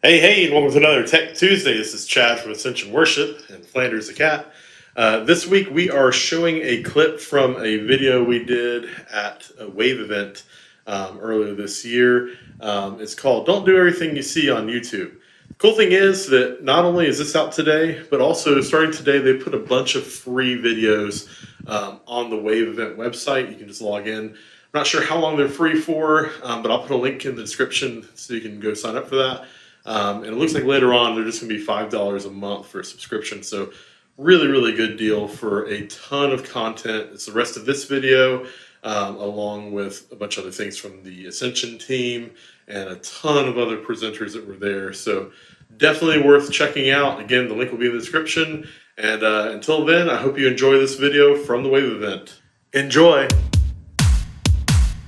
Hey, and welcome to another Tech Tuesday. This is Chad from Ascension Worship and Flanders the Cat. This week we are showing a clip from a video we did at a Wave event earlier this year. It's called Don't Do Everything You See on YouTube. The cool thing is that not only is this out today, but also starting today they put a bunch of free videos on the Wave event website. You can just log in. I'm not sure how long they're free for, but I'll put a link in the description so you can go sign up for that. And it looks like later on they're just going to be $5 a month for a subscription. So really good deal for a ton of content. It's the rest of this video along with a bunch of other things from the Ascension team and a ton of other presenters that were there. So definitely worth checking out. Again, the link will be in the description. And until then, I hope you enjoy this video from the Wave event. Enjoy!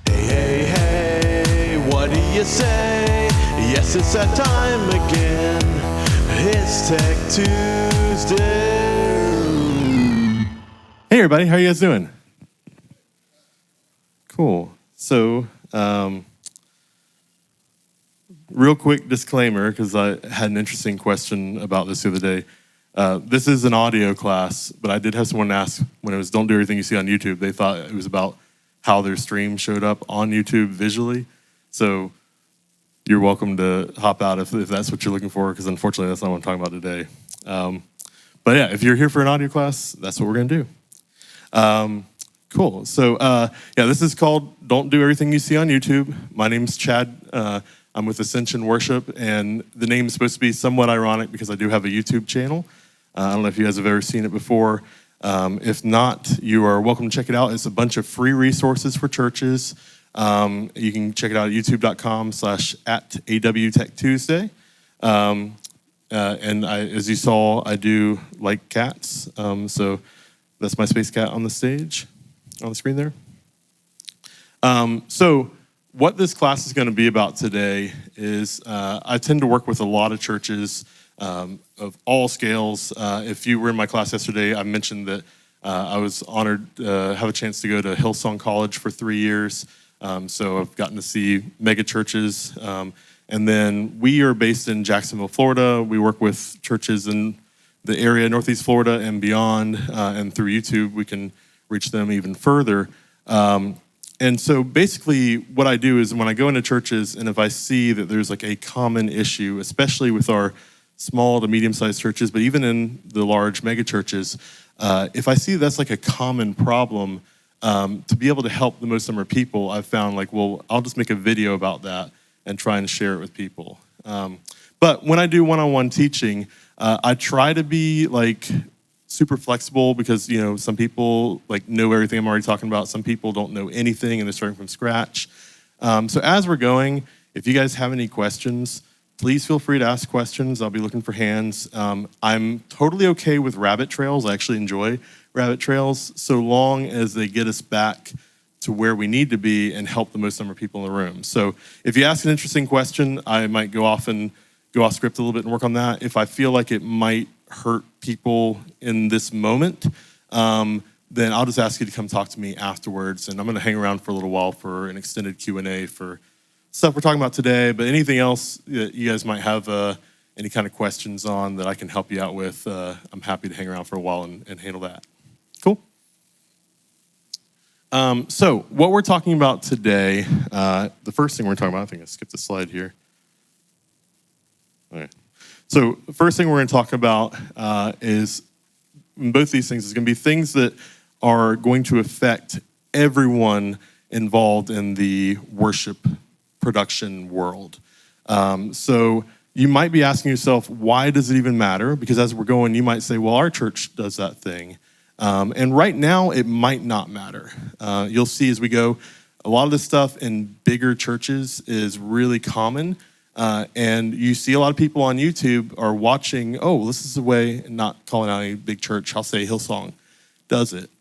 Hey, what do you say? Yes, it's that time again. It's Tech Tuesday. Hey everybody, how are you guys doing? Cool. So, real quick disclaimer, because I had an interesting question about this the other day. This is an audio class, but I did have someone ask when it was Don't Do Everything You See on YouTube. They thought it was about how their stream showed up on YouTube visually. So, you're welcome to hop out if that's what you're looking for, because unfortunately that's not what I'm talking about today. But yeah, if you're here for an audio class, that's what we're going to do. Cool. So this is called Don't Do Everything You See on YouTube. My name's Chad. I'm with Ascension Worship, and the name is supposed to be somewhat ironic because I do have a YouTube channel. I don't know if you guys have ever seen it before. If not, you are welcome to check it out. It's a bunch of free resources for churches. You can check it out at youtube.com/@AWTechTuesday. And as you saw, I do like cats. So that's my space cat on the stage, on the screen there. So what this class is going to be about today is I tend to work with a lot of churches of all scales. If you were in my class yesterday, I mentioned that I was honored to have a chance to go to Hillsong College for 3 years. So I've gotten to see mega churches. And then we are based in Jacksonville, Florida. We work with churches in the area, Northeast Florida and beyond. And through YouTube, we can reach them even further. And so basically what I do is when I go into churches and if I see that there's like a common issue, especially with our small to medium-sized churches, but even in the large mega churches, if I see that's like a common problem, to be able to help the most number of people, I've found like, well, I'll just make a video about that and try and share it with people. But when I do one-on-one teaching, I try to be like super flexible because, you know, some people like know everything I'm already talking about. Some people don't know anything and they're starting from scratch. So as we're going, if you guys have any questions, please feel free to ask questions. I'll be looking for hands. I'm totally okay with rabbit trails. I actually enjoy rabbit trails so long as they get us back to where we need to be and help the most number of people in the room. So if you ask an interesting question, I might go off script a little bit and work on that. If I feel like it might hurt people in this moment, then I'll just ask you to come talk to me afterwards, and I'm going to hang around for a little while for an extended Q&A for stuff we're talking about today, but anything else that you guys might have any kind of questions on that I can help you out with, I'm happy to hang around for a while and handle that. Cool? So what we're talking about today, the first thing we're talking about, I think I skipped a slide here. All right. So the first thing we're going to talk about is both these things is going to be things that are going to affect everyone involved in the worship production world. So you might be asking yourself, why does it even matter? Because as we're going, you might say, well, our church does that thing. And right now, it might not matter. You'll see as we go, a lot of this stuff in bigger churches is really common. And you see a lot of people on YouTube are watching, oh, this is the way, not calling out any big church, I'll say Hillsong does it.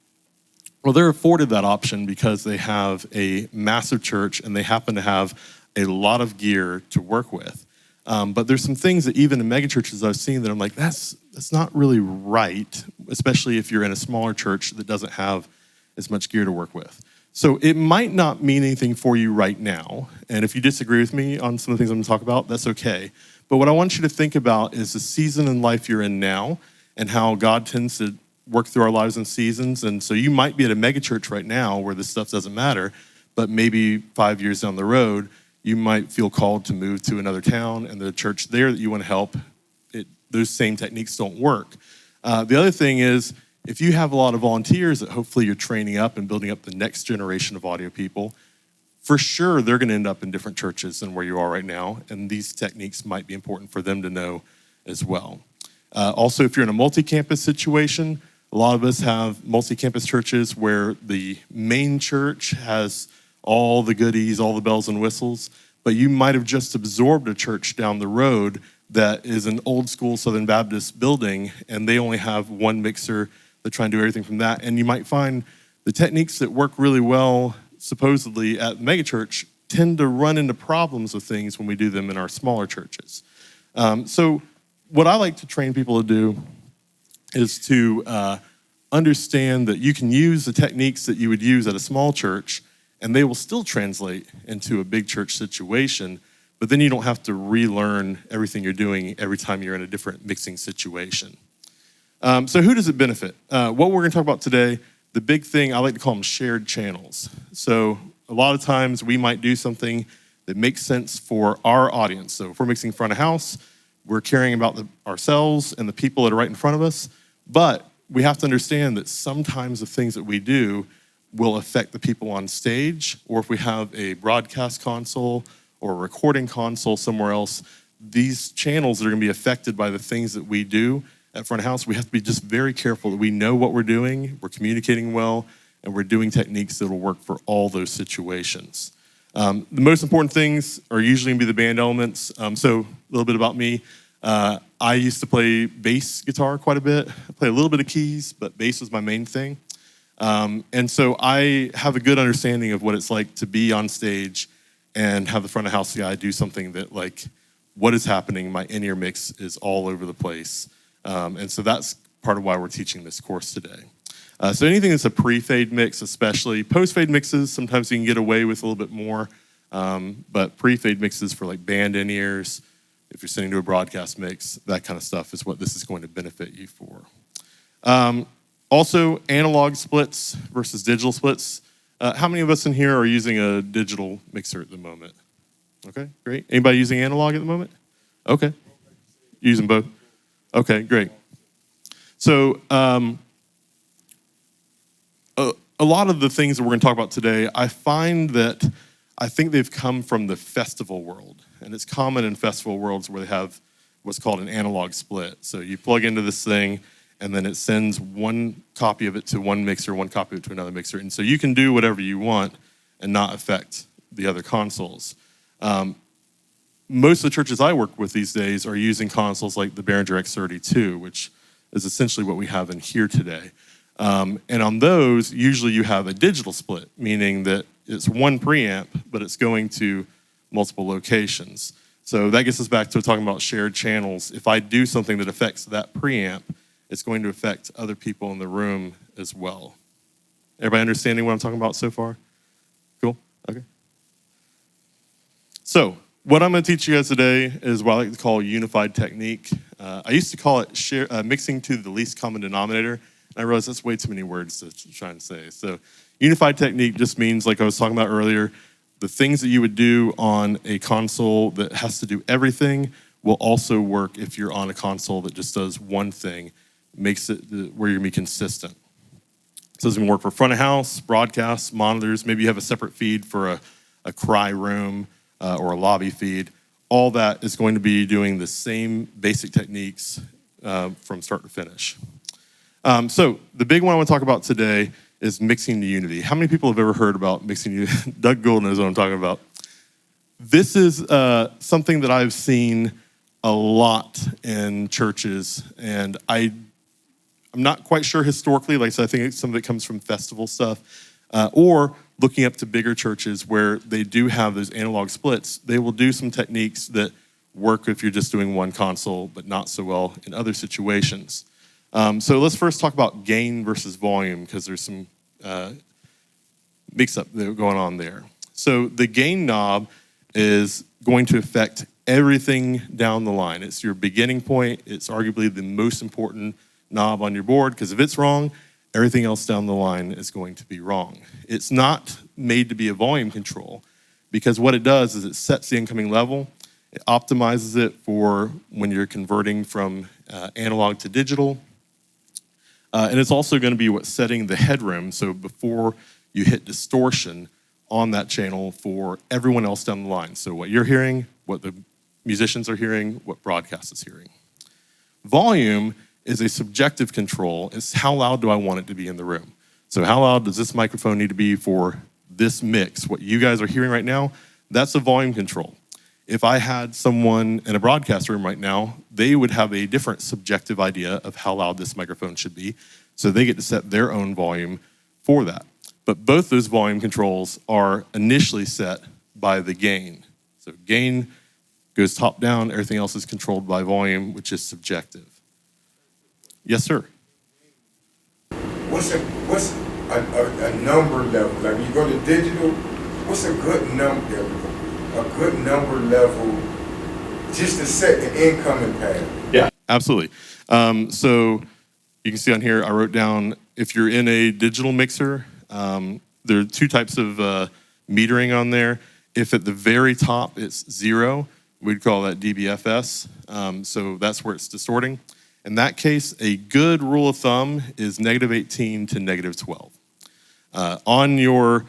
Well, they're afforded that option because they have a massive church and they happen to have a lot of gear to work with. But there's some things that even in mega churches I've seen that I'm like, that's not really right, especially if you're in a smaller church that doesn't have as much gear to work with. So it might not mean anything for you right now. And if you disagree with me on some of the things I'm going to talk about, that's okay. But what I want you to think about is the season in life you're in now and how God tends to work through our lives in seasons. And so you might be at a megachurch right now where this stuff doesn't matter, but maybe 5 years down the road, you might feel called to move to another town, and the church there that you want to help, those same techniques don't work. The other thing is, if you have a lot of volunteers that hopefully you're training up and building up the next generation of audio people, for sure they're going to end up in different churches than where you are right now, and these techniques might be important for them to know as well. Also, if you're in a multi-campus situation, a lot of us have multi-campus churches where the main church has all the goodies, all the bells and whistles, but you might have just absorbed a church down the road that is an old school Southern Baptist building, and they only have one mixer. They try and do everything from that, and you might find the techniques that work really well, supposedly at the megachurch, tend to run into problems with things when we do them in our smaller churches. So what I like to train people to do is to understand that you can use the techniques that you would use at a small church, and they will still translate into a big church situation, but then you don't have to relearn everything you're doing every time you're in a different mixing situation. So who does it benefit? What we're gonna talk about today, the big thing, I like to call them shared channels. So a lot of times we might do something that makes sense for our audience. So if we're mixing front of house, we're caring about ourselves and the people that are right in front of us, but we have to understand that sometimes the things that we do will affect the people on stage, or if we have a broadcast console or a recording console somewhere else, these channels that are gonna be affected by the things that we do at front of house, we have to be just very careful that we know what we're doing, we're communicating well, and we're doing techniques that will work for all those situations. The most important things are usually gonna be the band elements. So a little bit about me. I used to play bass guitar quite a bit. I play a little bit of keys, but bass was my main thing. And so I have a good understanding of what it's like to be on stage and have the front of house guy do something that, like, what is happening? My in-ear mix is all over the place. And so that's part of why we're teaching this course today. So anything that's a pre-fade mix, especially post-fade mixes, sometimes you can get away with a little bit more, but pre-fade mixes for like band in-ears, if you're sending to a broadcast mix, that kind of stuff is what this is going to benefit you for. Also, analog splits versus digital splits. How many of us in here are using a digital mixer at the moment? Okay, great. Anybody using analog at the moment? Okay, using both? Okay, great. So a lot of the things that we're gonna talk about today, I think they've come from the festival world. And it's common in festival worlds where they have what's called an analog split. So you plug into this thing, and then it sends one copy of it to one mixer, one copy of it to another mixer. And so you can do whatever you want and not affect the other consoles. Most of the churches I work with these days are using consoles like the Behringer XR18, which is essentially what we have in here today. And on those, usually you have a digital split, meaning that it's one preamp, but it's going to multiple locations. So that gets us back to talking about shared channels. If I do something that affects that preamp, it's going to affect other people in the room as well. Everybody understanding what I'm talking about so far? Cool, okay. So what I'm gonna teach you guys today is what I like to call a unified technique. I used to call it mixing to the least common denominator, and I realized that's way too many words to try and say. So unified technique just means, like I was talking about earlier, the things that you would do on a console that has to do everything will also work if you're on a console that just does one thing, makes it where you're gonna be consistent. So it's gonna work for front of house, broadcasts, monitors, maybe you have a separate feed for a cry room or a lobby feed. All that is going to be doing the same basic techniques from start to finish. So the big one I wanna talk about today is mixing to unity. How many people have ever heard about mixing to unity? Doug Gould knows what I'm talking about. This is something that I've seen a lot in churches, and I'm not quite sure historically, like I said, I think some of it comes from festival stuff, or looking up to bigger churches where they do have those analog splits. They will do some techniques that work if you're just doing one console, but not so well in other situations. So let's first talk about gain versus volume, because there's some mix-up going on there. So the gain knob is going to affect everything down the line. It's your beginning point. It's arguably the most important knob on your board, because if it's wrong, everything else down the line is going to be wrong. It's not made to be a volume control, because what it does is it sets the incoming level, it optimizes it for when you're converting from analog to digital, and it's also going to be what's setting the headroom, so before you hit distortion on that channel for everyone else down the line. So what you're hearing, what the musicians are hearing, what broadcast is hearing. Volume is a subjective control. It's how loud do I want it to be in the room. So how loud does this microphone need to be for this mix? What you guys are hearing right now, that's a volume control. If I had someone in a broadcast room right now, they would have a different subjective idea of how loud this microphone should be. So they get to set their own volume for that. But both those volume controls are initially set by the gain. So gain goes top down, everything else is controlled by volume, which is subjective. Yes, sir. What's a number level? Like when you go to digital, what's a good number level just to set the incoming path? Yeah, absolutely. So you can see on here, I wrote down, if you're in a digital mixer, there are two types of metering on there. If at the very top it's 0, we'd call that dBFS. So that's where it's distorting. In that case, a good rule of thumb is -18 to -12. On your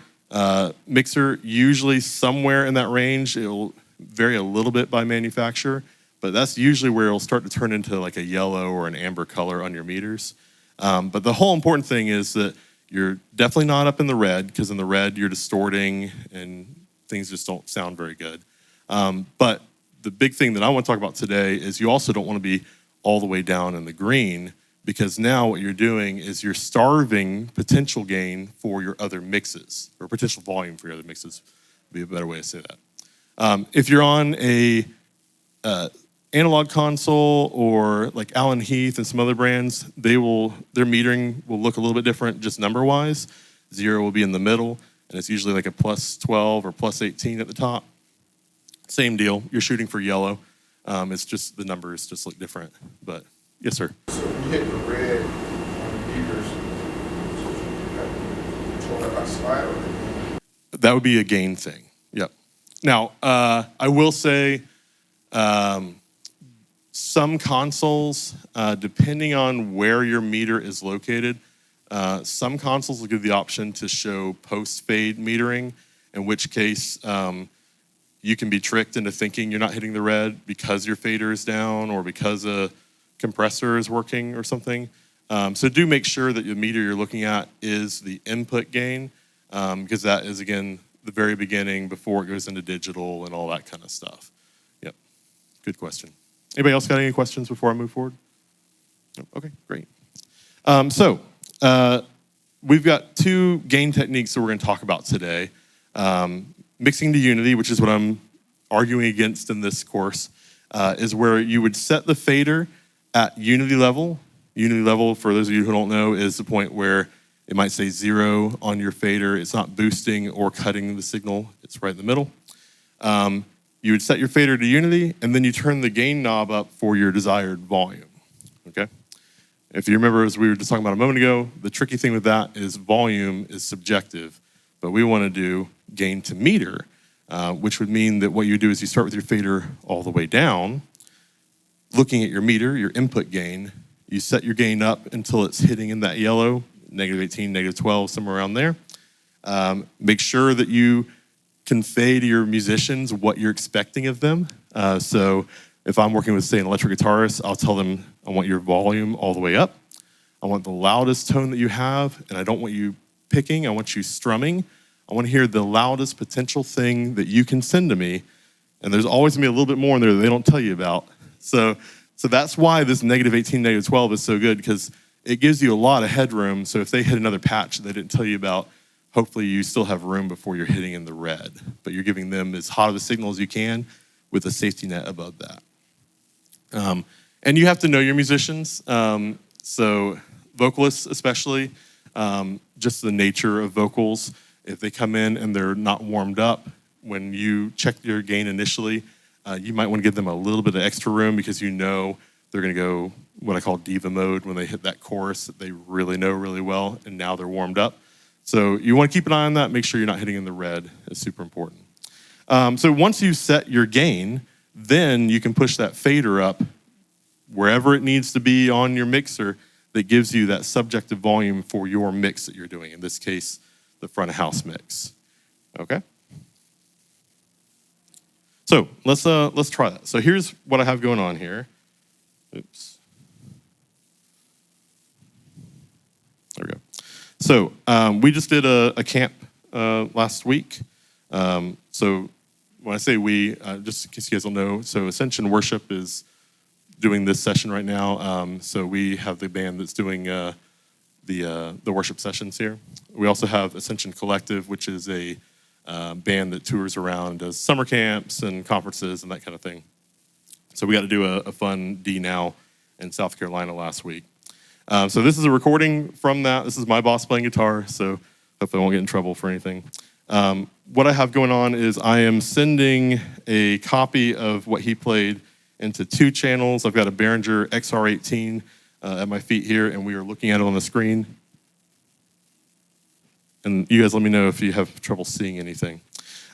mixer, usually somewhere in that range, it'll vary a little bit by manufacturer, but that's usually where it'll start to turn into like a yellow or an amber color on your meters. But the whole important thing is that you're definitely not up in the red, because in the red you're distorting and things just don't sound very good. But the big thing that I want to talk about today is you also don't want to be all the way down in the green, because now what you're doing is you're starving potential gain for your other mixes, or potential volume for your other mixes would be a better way to say that. If you're on a analog console or like Allen Heath and some other brands, their metering will look a little bit different just number-wise. 0 will be in the middle, and it's usually like a +12 or +18 at the top. Same deal, you're shooting for yellow. It's just the numbers just look different, but yes, sir. So when you hit the red on the meters, so you control that by slide or? That would be a gain thing, yep. Now, I will say, some consoles, depending on where your meter is located, some consoles will give the option to show post-fade metering, in which case you can be tricked into thinking you're not hitting the red because your fader is down or because a compressor is working or something. So do make sure that the meter you're looking at is the input gain, because that is, again, the very beginning before it goes into digital and all that kind of stuff. Yep, good question. Anybody else got any questions before I move forward? Okay, great. We've got two gain techniques that we're going to talk about today. Mixing to unity, which is what I'm arguing against in this course, is where you would set the fader at unity level. Unity level, for those of you who don't know, is the point where it might say 0 on your fader. It's not boosting or cutting the signal. It's right in the middle. You would set your fader to unity, and then you turn the gain knob up for your desired volume, okay? If you remember, as we were just talking about a moment ago, the tricky thing with that is volume is subjective, but we want to do gain to meter, which would mean that what you do is you start with your fader all the way down, looking at your meter, your input gain, you set your gain up until it's hitting in that yellow, -18, -12, somewhere around there. Make sure that you convey to your musicians what you're expecting of them. So if I'm working with, say, an electric guitarist, I'll tell them, I want your volume all the way up. I want the loudest tone that you have, and I don't want you picking, I want you strumming. I want to hear the loudest potential thing that you can send to me, and there's always going to be a little bit more in there that they don't tell you about. So that's why this -18, -12 is so good, because it gives you a lot of headroom, so if they hit another patch that they didn't tell you about, hopefully you still have room before you're hitting in the red, but you're giving them as hot of a signal as you can with a safety net above that. And you have to know your musicians, so vocalists especially, just the nature of vocals. If they come in and they're not warmed up, when you check your gain initially, You might want to give them a little bit of extra room because you know they're going to go what I call diva mode when they hit that chorus that they really know really well, and now they're warmed up. So you want to keep an eye on that. Make sure you're not hitting in the red. It's super important. So once you set your gain, then you can push that fader up wherever it needs to be on your mixer that gives you that subjective volume for your mix that you're doing. In this case, the front of house mix. Okay? So let's try that. So here's what I have going on here. Oops. There we go. So we just did a camp last week. So when I say we, just in case you guys don't know, so Ascension Worship is doing this session right now. So we have the band that's doing the worship sessions here. We also have Ascension Collective, which is a band that tours around, does summer camps and conferences and that kind of thing. So we got to do a fun D Now in South Carolina last week. So this is a recording from that. This is my boss playing guitar, so hopefully I won't get in trouble for anything. What I have going on is I am sending a copy of what he played into 2 channels. I've got a Behringer XR18 at my feet here, and we are looking at it on the screen. And you guys let me know if you have trouble seeing anything.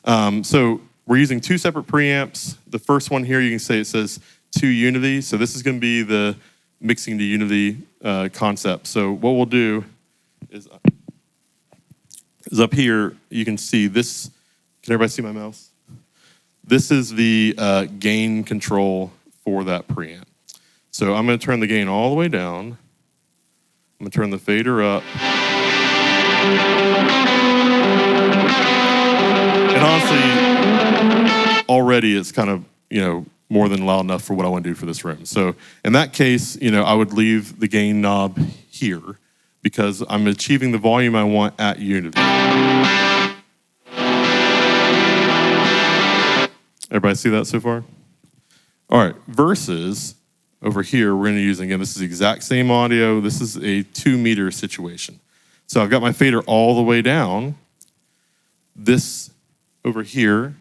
So we're using 2 separate preamps. The first one here, you can say it says to Unity. So this is going to be the mixing to Unity concept. So what we'll do is up here, you can see this. Can everybody see my mouse? This is the gain control for that preamp. So I'm going to turn the gain all the way down. I'm going to turn the fader up. And honestly, already it's kind of, more than loud enough for what I want to do for this room. So in that case, I would leave the gain knob here because I'm achieving the volume I want at Unity. Everybody see that so far? All right, versus over here, we're going to use, again, this is the exact same audio. This is a 2-meter situation. So I've got my fader all the way down. This over here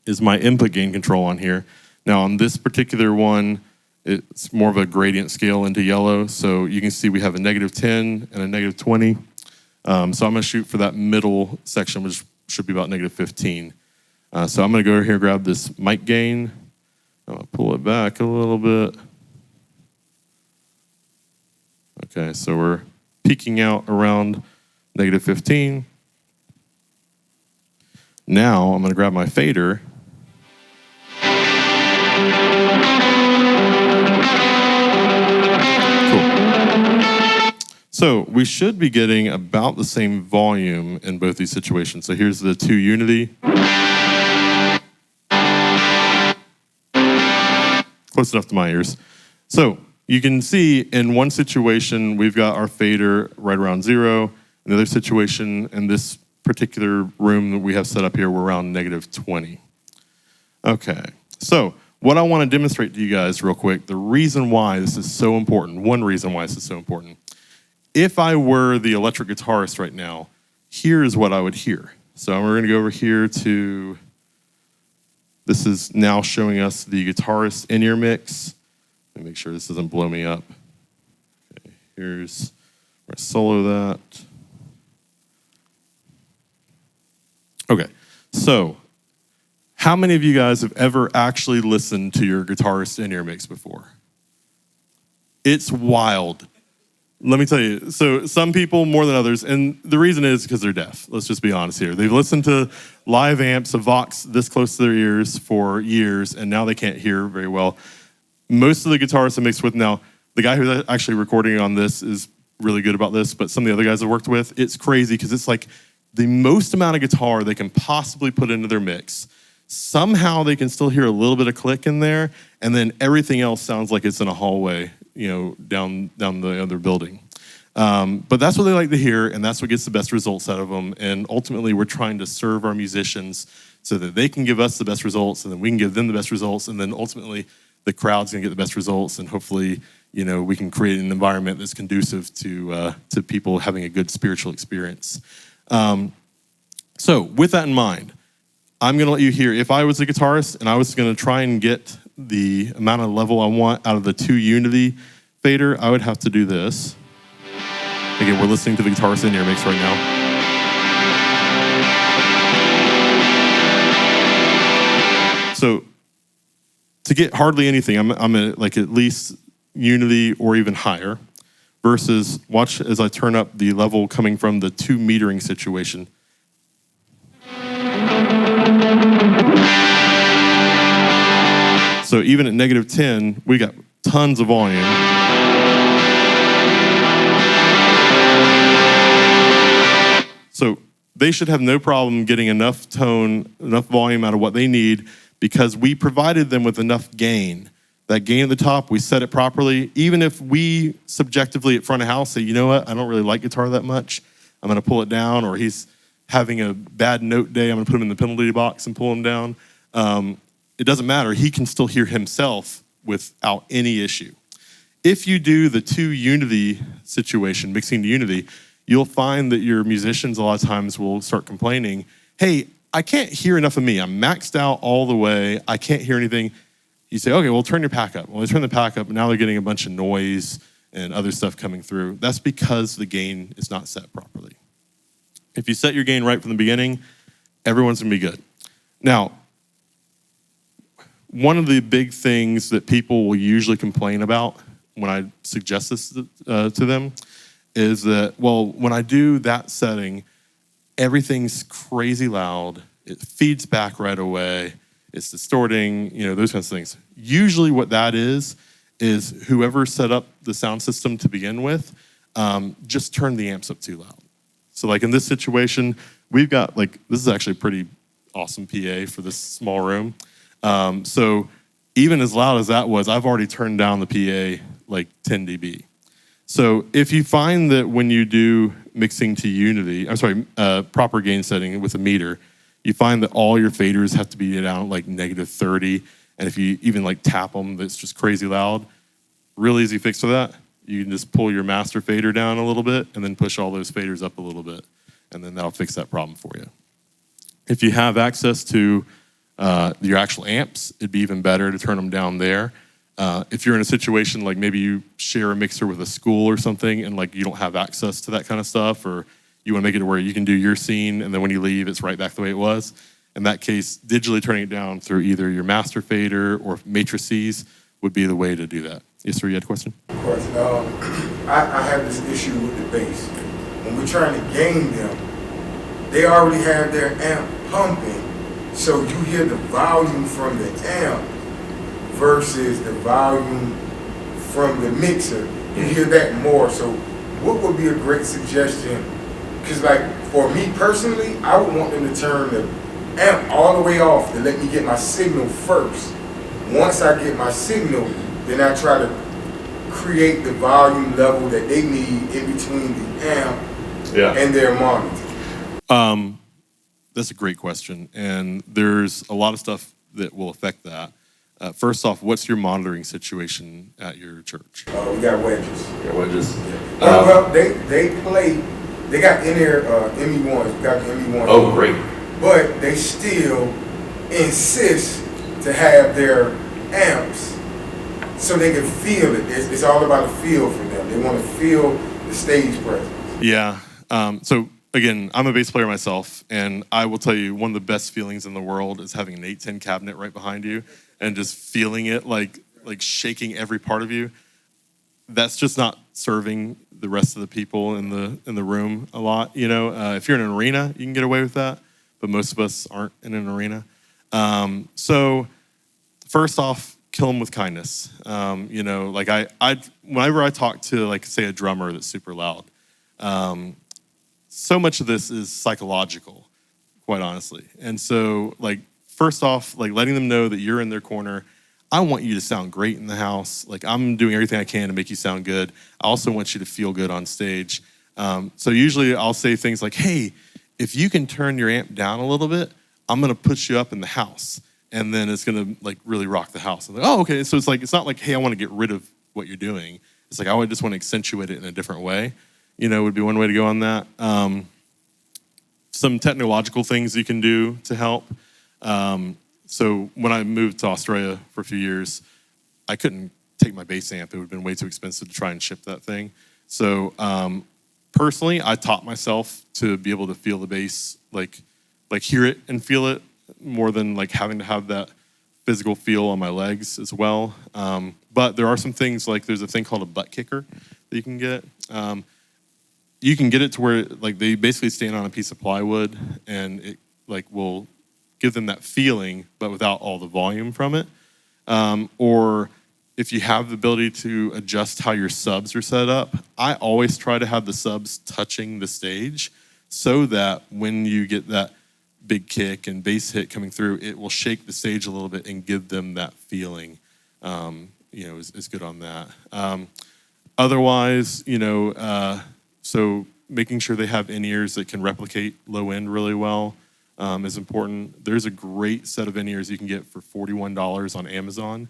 is my input gain control on here. Now on this particular one, it's more of a gradient scale into yellow. So you can see we have a -10 and a -20. So I'm gonna shoot for that middle section, which should be about -15. So I'm gonna go over here, grab this mic gain. I'm gonna pull it back a little bit. Okay, so we're peaking out around -15. Now I'm gonna grab my fader. So we should be getting about the same volume in both these situations. So here's the 2 Unity. Close enough to my ears. So you can see in one situation, we've got our fader right around 0. In the other situation, in this particular room that we have set up here, we're around -20. Okay, so what I want to demonstrate to you guys real quick, the reason why this is so important, one reason why this is so important. If I were the electric guitarist right now, here's what I would hear. So we're going to go over here to, this is now showing us the guitarist in-ear mix. Let me make sure this doesn't blow me up. Okay, here's, we're going to solo that. Okay, so how many of you guys have ever actually listened to your guitarist in-ear mix before? It's wild. Let me tell you, so some people more than others, and the reason is because they're deaf. Let's just be honest here. They've listened to live amps, a Vox this close to their ears for years, and now they can't hear very well. Most of the guitarists I mixed with now, the guy who's actually recording on this is really good about this, but some of the other guys I've worked with, it's crazy because it's like the most amount of guitar they can possibly put into their mix. Somehow they can still hear a little bit of click in there, and then everything else sounds like it's in a hallway, down the other building. But that's what they like to hear, and that's what gets the best results out of them. And ultimately, we're trying to serve our musicians so that they can give us the best results, and then we can give them the best results, and then ultimately, the crowd's gonna get the best results, and hopefully, we can create an environment that's conducive to people having a good spiritual experience. So with that in mind, I'm gonna let you hear. If I was a guitarist and I was gonna try and get the amount of level I want out of the 2 unity fader, I would have to do this. Again, we're listening to the guitarist in-ear mix right now. So to get hardly anything, I'm at like at least unity or even higher, versus watch as I turn up the level coming from the 2 metering situation. So even at -10, we got tons of volume. So they should have no problem getting enough tone, enough volume out of what they need, because we provided them with enough gain. That gain at the top, we set it properly. Even if we subjectively at front of house say, you know what, I don't really like guitar that much, I'm gonna pull it down, or he's having a bad note day, I'm gonna put him in the penalty box and pull him down. It doesn't matter, he can still hear himself without any issue. If you do the 2 unity situation, mixing to unity, you'll find that your musicians a lot of times will start complaining, hey, I can't hear enough of me. I'm maxed out all the way. I can't hear anything. You say, okay, well, turn your pack up. Well, they turn the pack up, and now they're getting a bunch of noise and other stuff coming through. That's because the gain is not set properly. If you set your gain right from the beginning, everyone's gonna be good. Now, one of the big things that people will usually complain about when I suggest this to them is that, well, when I do that setting, everything's crazy loud, it feeds back right away, it's distorting, those kinds of things. Usually what that is whoever set up the sound system to begin with, just turned the amps up too loud. So like in this situation, we've got this is actually a pretty awesome PA for this small room. So even as loud as that was, I've already turned down the PA like 10 dB. So if you find that when you do mixing to unity, proper gain setting with a meter, you find that all your faders have to be down like -30, and if you even tap them, that's just crazy loud. Real easy fix for that. You can just pull your master fader down a little bit and then push all those faders up a little bit, and then that'll fix that problem for you. If you have access to your actual amps, it'd be even better to turn them down there. If you're in a situation like maybe you share a mixer with a school or something and you don't have access to that kind of stuff, or you want to make it where you can do your scene and then when you leave it's right back the way it was, in that case, digitally turning it down through either your master fader or matrices would be the way to do that. Yes, sir, you had a question? Of course. I have this issue with the bass. When we're trying to gain them, they already have their amp pumping, so you hear the volume from the amp versus the volume from the mixer. You hear that more. So what would be a great suggestion? Because for me personally, I would want them to turn the amp all the way off to let me get my signal first. Once I get my signal, then I try to create the volume level that they need in between the amp and their monitor. That's a great question, and there's a lot of stuff that will affect that. First off, what's your monitoring situation at your church? We got wedges. You got wedges? Yeah. Well, they got in-ear ME1s. We got the ME1s. Oh, great. But they still insist to have their amps so they can feel it. It's all about a feel for them. They want to feel the stage presence. Yeah. So again, I'm a bass player myself, and I will tell you one of the best feelings in the world is having an 810 cabinet right behind you and just feeling it like shaking every part of you. That's just not serving the rest of the people in the room a lot. If you're in an arena, you can get away with that, but most of us aren't in an arena. So first off, kill them with kindness. Whenever I talk to say a drummer that's super loud, so much of this is psychological, quite honestly. And so first off, letting them know that you're in their corner. I want you to sound great in the house. I'm doing everything I can to make you sound good. I also want you to feel good on stage. So usually I'll say things like, hey, if you can turn your amp down a little bit, I'm gonna put you up in the house. And then it's gonna really rock the house. I'm like, oh, okay. So it's not like, hey, I wanna get rid of what you're doing. It's I just wanna accentuate it in a different way. Would be one way to go on that. Some technological things you can do to help. So when I moved to Australia for a few years, I couldn't take my bass amp. It would have been way too expensive to try and ship that thing. So personally, I taught myself to be able to feel the bass, like hear it and feel it, more than like having to have that physical feel on my legs as well. But there are some things, like there's a thing called a butt kicker that you can get. You can get it to where like they basically stand on a piece of plywood, and it like will give them that feeling, but without all the volume from it. Or if you have the ability to adjust how your subs are set up, I always try to have the subs touching the stage so that when you get that big kick and bass hit coming through, it will shake the stage a little bit and give them that feeling. Is good on that. Otherwise, so making sure they have in-ears that can replicate low end really well is important. There's a great set of in-ears you can get for $41 on Amazon.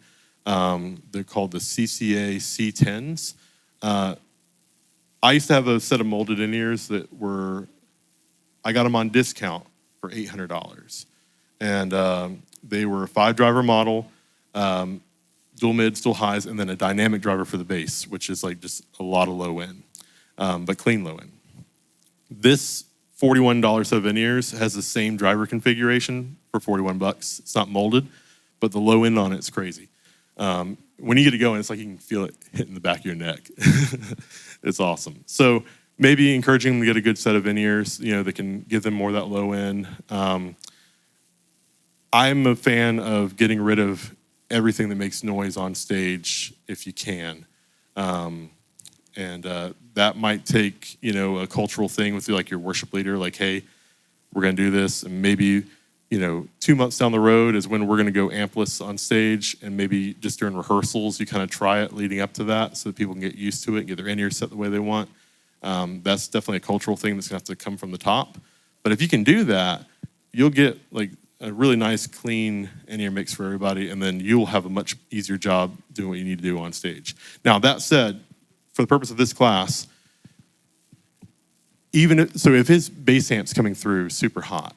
They're called the CCA C10s. I used to have a set of molded in-ears I got them on discount for $800. And they were a 5-driver model, dual mids, dual highs, and then a dynamic driver for the bass, which is like just a lot of low end, but clean low end. This $41 set of in-ears has the same driver configuration for $41. It's not molded, but the low end on it's crazy. When you get it going, it's like you can feel it hitting the back of your neck. It's awesome. So maybe encouraging them to get a good set of in-ears, that can give them more of that low end. I'm a fan of getting rid of everything that makes noise on stage if you can. That might take, a cultural thing with like your worship leader, like, hey, we're going to do this. And maybe, 2 months down the road is when we're going to go ampless on stage. And maybe just during rehearsals, you kind of try it leading up to that so that people can get used to it and get their in-ears set the way they want. That's definitely a cultural thing that's going to have to come from the top. But if you can do that, you'll get like a really nice, clean in-ear mix for everybody. And then you'll have a much easier job doing what you need to do on stage. Now, that said, for the purpose of this class, if his bass amp's coming through super hot,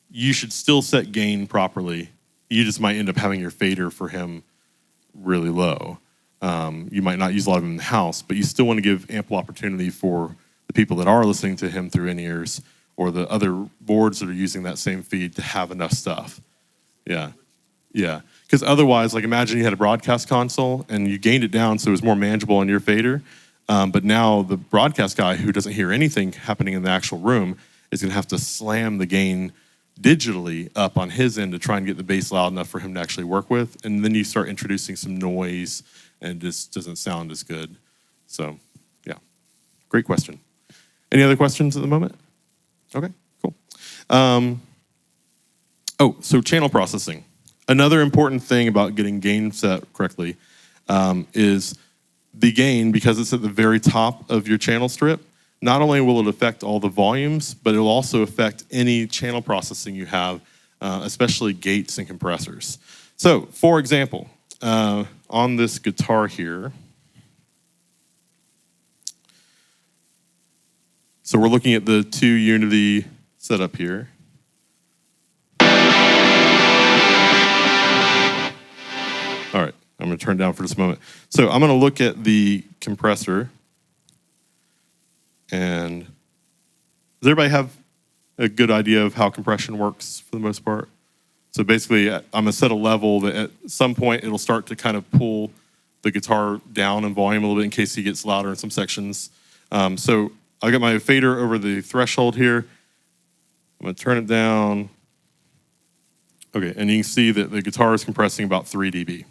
you should still set gain properly. You just might end up having your fader for him really low. You might not use a lot of them in the house, but you still want to give ample opportunity for the people that are listening to him through in-ears or the other boards that are using that same feed to have enough stuff. Yeah. Because otherwise, like imagine you had a broadcast console and you gained it down so it was more manageable on your fader, but now the broadcast guy who doesn't hear anything happening in the actual room is going to have to slam the gain digitally up on his end to try and get the bass loud enough for him to actually work with. And then you start introducing some noise and it just doesn't sound as good. So, yeah, great question. Any other questions at the moment? Okay, cool. So channel processing. Another important thing about getting gain set correctly is the gain, because it's at the very top of your channel strip. Not only will it affect all the volumes, but it will also affect any channel processing you have, especially gates and compressors. So, for example, on this guitar here, so we're looking at the 2 Unity setup here. All right, I'm going to turn down for just a moment. So I'm going to look at the compressor. And does everybody have a good idea of how compression works for the most part? So basically, I'm going to set a level that at some point it'll start to kind of pull the guitar down in volume a little bit in case he gets louder in some sections. So I got my fader over the threshold here. I'm going to turn it down. Okay, and you can see that the guitar is compressing about 3 dB.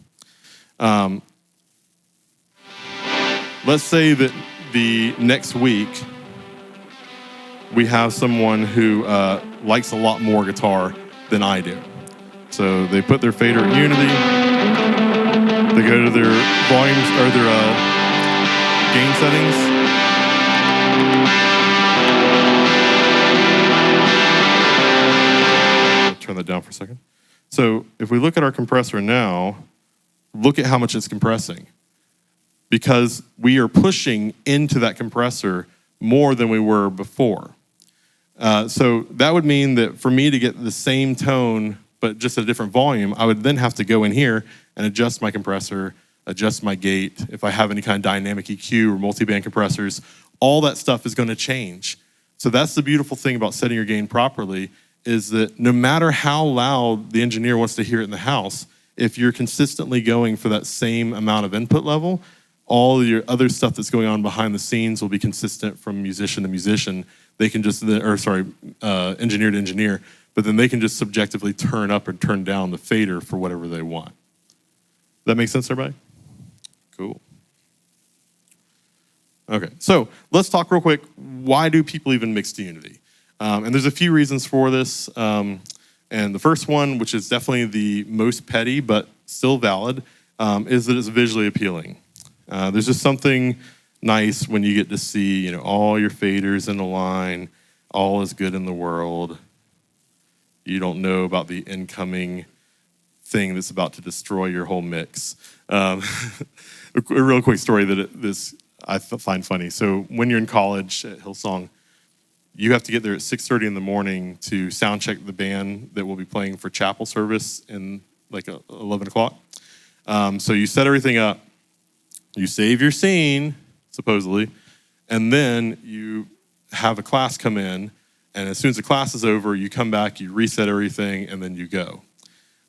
Let's say that the next week we have someone who likes a lot more guitar than I do. So they put their fader at Unity, they go to their volumes or their gain settings. I'll turn that down for a second. So if we look at our compressor now, look at how much it's compressing. Because we are pushing into that compressor more than we were before. So that would mean that for me to get the same tone, but just at a different volume, I would then have to go in here and adjust my compressor, adjust my gate. If I have any kind of dynamic EQ or multi-band compressors, all that stuff is going to change. So that's the beautiful thing about setting your gain properly, is that no matter how loud the engineer wants to hear it in the house, if you're consistently going for that same amount of input level, all your other stuff that's going on behind the scenes will be consistent from musician to musician. They can just, engineer to engineer, but then they can just subjectively turn up or turn down the fader for whatever they want. That make sense, everybody? Cool. Okay, so let's talk real quick. Why do people even mix to Unity? And there's a few reasons for this. And the first one, which is definitely the most petty but still valid, is that it's visually appealing. There's just something nice when you get to see, all your faders in a line, all is good in the world. You don't know about the incoming thing that's about to destroy your whole mix. A real quick story that I find funny. So when you're in college at Hillsong, you have to get there at 6:30 in the morning to sound check the band that will be playing for chapel service in like 11 o'clock. So you set everything up, you save your scene, supposedly, and then you have a class come in, and as soon as the class is over, you come back, you reset everything, and then you go.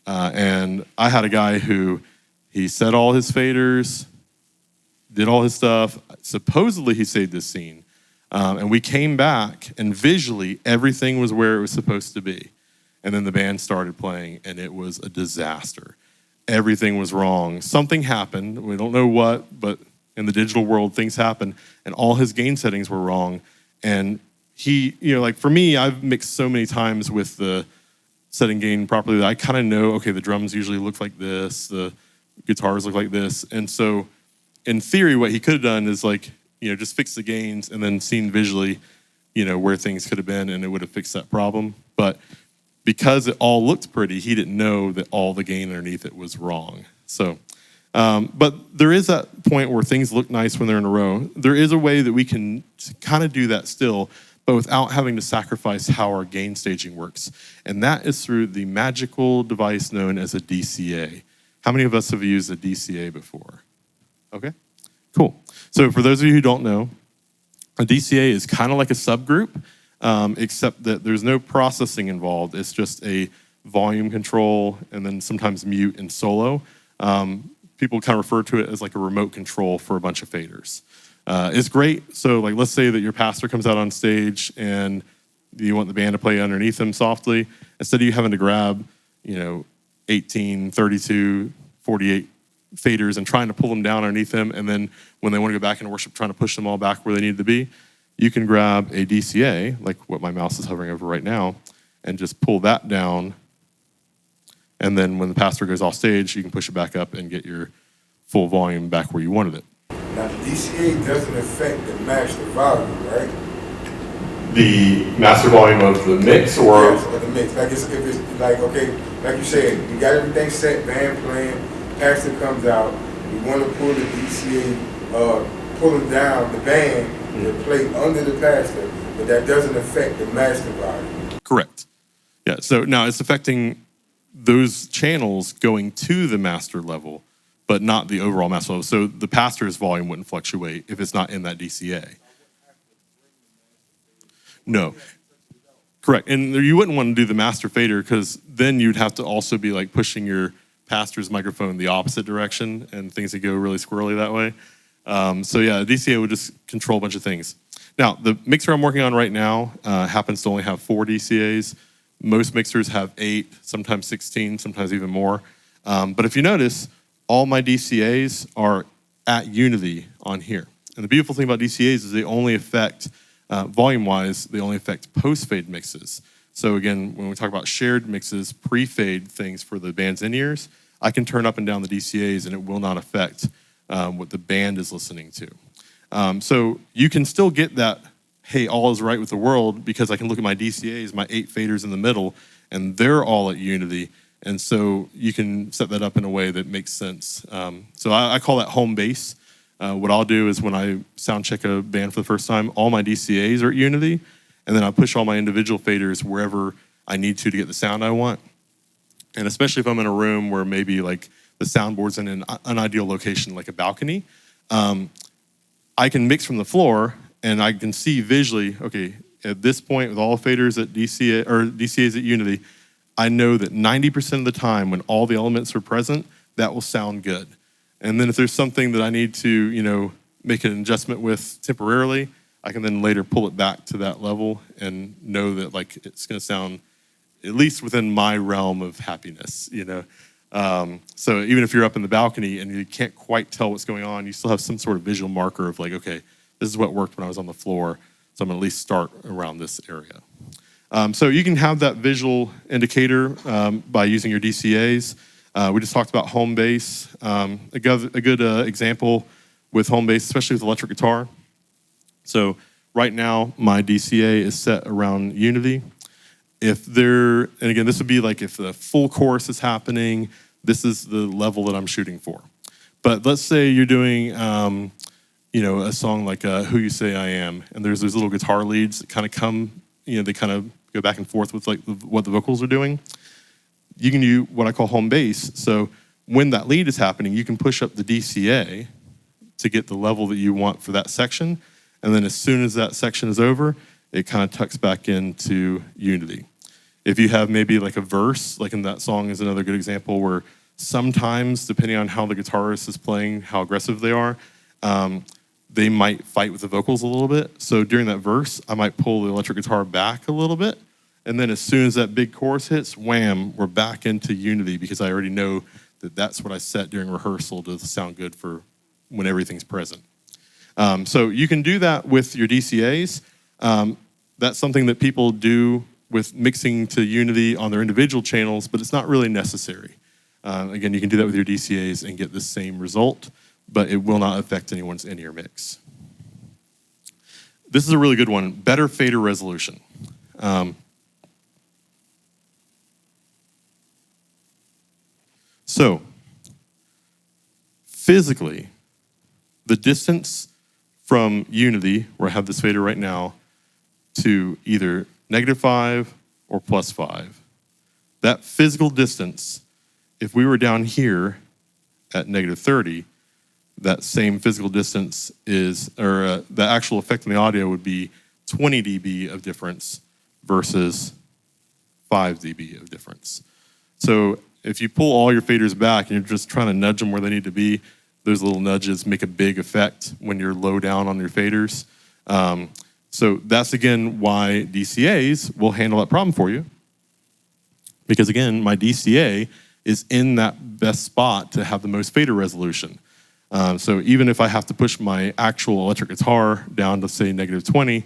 And I had a guy who, he set all his faders, did all his stuff. Supposedly he saved his scene. And we came back, and visually, everything was where it was supposed to be. And then the band started playing, and it was a disaster. Everything was wrong. Something happened. We don't know what, but in the digital world, things happen, and all his gain settings were wrong. And he, for me, I've mixed so many times with the setting gain properly that I kind of know, okay, the drums usually look like this, the guitars look like this. And so in theory, what he could have done is just fix the gains and then seen visually, where things could have been, and it would have fixed that problem. But because it all looked pretty, he didn't know that all the gain underneath it was wrong. So, but there is that point where things look nice when they're in a row. There is a way that we can kind of do that still, but without having to sacrifice how our gain staging works. And that is through the magical device known as a DCA. How many of us have used a DCA before? Okay, cool. So for those of you who don't know, a DCA is kind of like a subgroup, except that there's no processing involved. It's just a volume control and then sometimes mute and solo. People kind of refer to it as like a remote control for a bunch of faders. It's great. So let's say that your pastor comes out on stage and you want the band to play underneath him softly. Instead of you having to grab, 18, 32, 48 faders and trying to pull them down underneath them, and then when they want to go back into worship, trying to push them all back where they need to be, you can grab a DCA, like what my mouse is hovering over right now, and just pull that down. And then when the pastor goes off stage, you can push it back up and get your full volume back where you wanted it. Now, the DCA doesn't affect the master volume, right? The master volume of the mix, or? Yes, of the mix. If it's okay, like you said, you got everything set, band playing, pastor comes out, you want to pull the DCA, pulling down the band to play under the pastor, but that doesn't affect the master volume. Correct. Yeah, so now it's affecting those channels going to the master level, but not the overall master level. So the pastor's volume wouldn't fluctuate if it's not in that DCA. No. Correct. And you wouldn't want to do the master fader, because then you'd have to also be pushing your pastor's microphone the opposite direction, and things would go really squirrely that way. So yeah, the DCA would just control a bunch of things. Now, the mixer I'm working on right now happens to only have 4 DCAs. Most mixers have 8, sometimes 16, sometimes even more. But if you notice, all my DCAs are at unity on here. And the beautiful thing about DCAs is they only affect, volume-wise, they only affect post-fade mixes. So again, when we talk about shared mixes, pre-fade things for the band's in-ears, I can turn up and down the DCAs and it will not affect what the band is listening to. So you can still get that, hey, all is right with the world, because I can look at my DCAs, my 8 faders in the middle, and they're all at unity. And so you can set that up in a way that makes sense. So I call that home base. What I'll do is when I sound check a band for the first time, all my DCAs are at unity, and then I push all my individual faders wherever I need to get the sound I want. And especially if I'm in a room where maybe like the soundboard's in an unideal location, like a balcony, I can mix from the floor, and I can see visually, okay, at this point with all faders at DCAs at Unity, I know that 90% of the time when all the elements are present, that will sound good. And then if there's something that I need to, make an adjustment with temporarily, I can then later pull it back to that level and know that like it's going to sound at least within my realm of happiness, So even if you're up in the balcony and you can't quite tell what's going on, you still have some sort of visual marker of like, okay, this is what worked when I was on the floor, so I'm going to at least start around this area. So you can have that visual indicator by using your DCAs. We just talked about home bass. A good example with home bass, especially with electric guitar. So right now, my DCA is set around Unity. And again, this would be like if the full chorus is happening, this is the level that I'm shooting for. But let's say you're doing, a song like Who You Say I Am, and there's those little guitar leads that kind of come, they kind of go back and forth with like what the vocals are doing. You can do what I call home bass. So when that lead is happening, you can push up the DCA to get the level that you want for that section. And then as soon as that section is over, it kind of tucks back into Unity. If you have maybe like a verse, like in that song is another good example where sometimes, depending on how the guitarist is playing, how aggressive they are, they might fight with the vocals a little bit. So during that verse, I might pull the electric guitar back a little bit. And then as soon as that big chorus hits, wham, we're back into Unity because I already know that that's what I set during rehearsal to sound good for when everything's present. So you can do that with your DCAs. That's something that people do with mixing to Unity on their individual channels, but it's not really necessary. Again, you can do that with your DCAs and get the same result, but it will not affect anyone's in-ear mix. This is a really good one, better fader resolution. So, physically, the distance from Unity, where I have this fader right now, to either -5 or +5. That physical distance, if we were down here at -30, that same physical distance the actual effect on the audio would be 20 dB of difference versus 5 dB of difference. So if you pull all your faders back and you're just trying to nudge them where they need to be, those little nudges make a big effect when you're low down on your faders. So that's, again, why DCAs will handle that problem for you. Because, again, my DCA is in that best spot to have the most fader resolution. So even if I have to push my actual electric guitar down to, say, -20,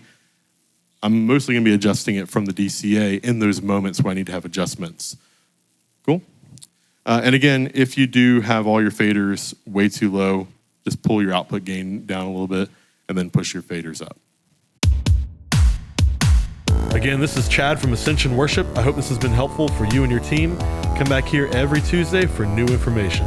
I'm mostly going to be adjusting it from the DCA in those moments where I need to have adjustments. Cool? And again, if you do have all your faders way too low, just pull your output gain down a little bit and then push your faders up. Again, this is Chad from Ascension Worship. I hope this has been helpful for you and your team. Come back here every Tuesday for new information.